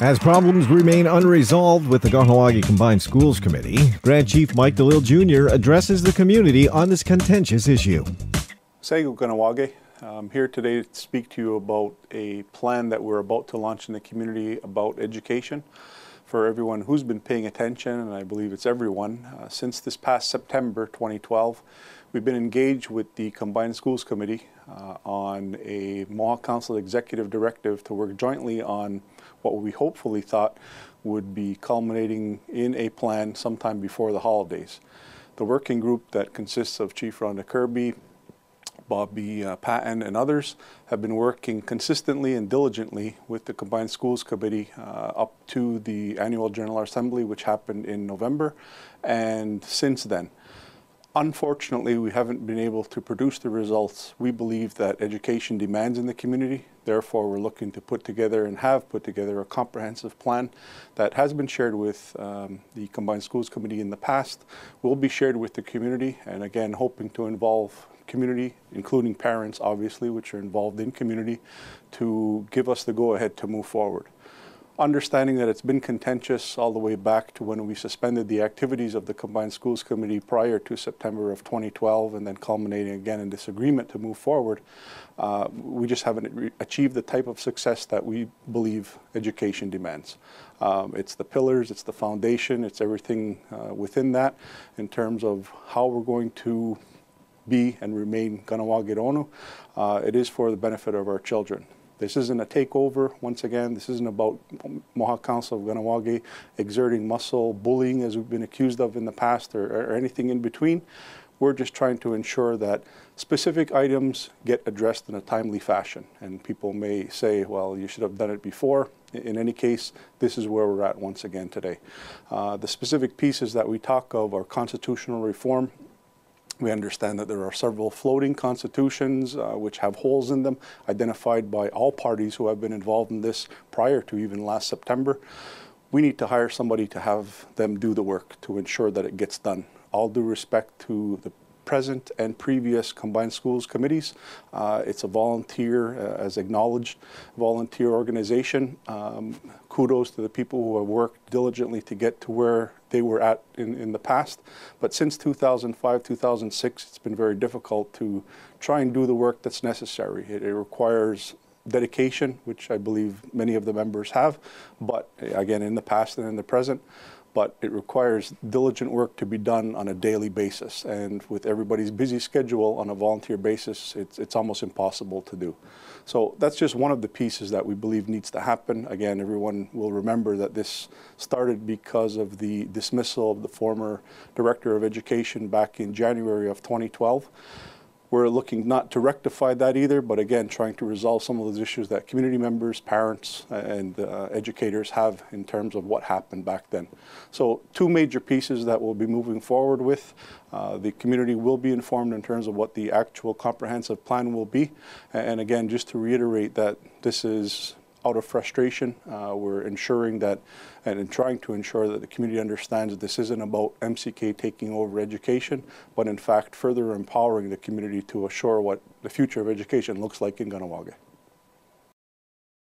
As problems remain unresolved with the Kahnawake Combined Schools Committee, Grand Chief Mike Delisle Jr. addresses the community on this contentious issue. Sego Kahnawake. I'm here today to speak to you about a plan that we're about to launch in the community about education for everyone who's been paying attention, and I believe it's everyone. Since this past September 2012, we've been engaged with the Combined Schools Committee on a Mohawk Council Executive Directive to work jointly on what we hopefully thought would be culminating in a plan sometime before the holidays. The working group that consists of Chief Rhonda Kirby, Bobby Patton, and others have been working consistently and diligently with the Combined Schools Committee up to the Annual General Assembly, which happened in November, and since then. Unfortunately, we haven't been able to produce the results we believe that education demands in the community. Therefore, we're looking to put together and have put together a comprehensive plan that has been shared with the Combined Schools Committee in the past, will be shared with the community, and again, hoping to involve community, including parents, obviously, which are involved in community, to give us the go-ahead to move forward. Understanding that it's been contentious all the way back to when we suspended the activities of the Combined Schools Committee prior to September of 2012 and then culminating again in this agreement to move forward, we just haven't achieved the type of success that we believe education demands. It's the pillars, it's the foundation, it's everything within that in terms of how we're going to be and remain Kahnawake Onu. It is for the benefit of our children. This isn't a takeover. Once again, this isn't about Mohawk Council of Kahnawake exerting muscle, bullying as we've been accused of in the past, or anything in between. We're just trying to ensure that specific items get addressed in a timely fashion. And people may say, well, you should have done it before. In any case, this is where we're at once again today. The specific pieces that we talk of are constitutional reform. We understand that there are several floating constitutions which have holes in them, identified by all parties who have been involved in this prior to even last September. We need to hire somebody to have them do the work to ensure that it gets done. All due respect to the present and previous Combined Schools Committees. It's a volunteer, as acknowledged, volunteer organization. Kudos to the people who have worked diligently to get to where they were at in the past. But since 2005, 2006, it's been very difficult to try and do the work that's necessary. It requires dedication, which I believe many of the members have, but again, in the past and in the present. But it requires diligent work to be done on a daily basis. And with everybody's busy schedule on a volunteer basis, it's almost impossible to do. So that's just one of the pieces that we believe needs to happen. Again, everyone will remember that this started because of the dismissal of the former Director of Education back in January of 2012. We're looking not to rectify that either, but again, trying to resolve some of those issues that community members, parents, and educators have in terms of what happened back then. So two major pieces that we'll be moving forward with. The community will be informed in terms of what the actual comprehensive plan will be. And again, just to reiterate that this is out of frustration. We're ensuring that and trying to ensure that the community understands that this isn't about MCK taking over education, but in fact further empowering the community to assure what the future of education looks like in Kahnawake.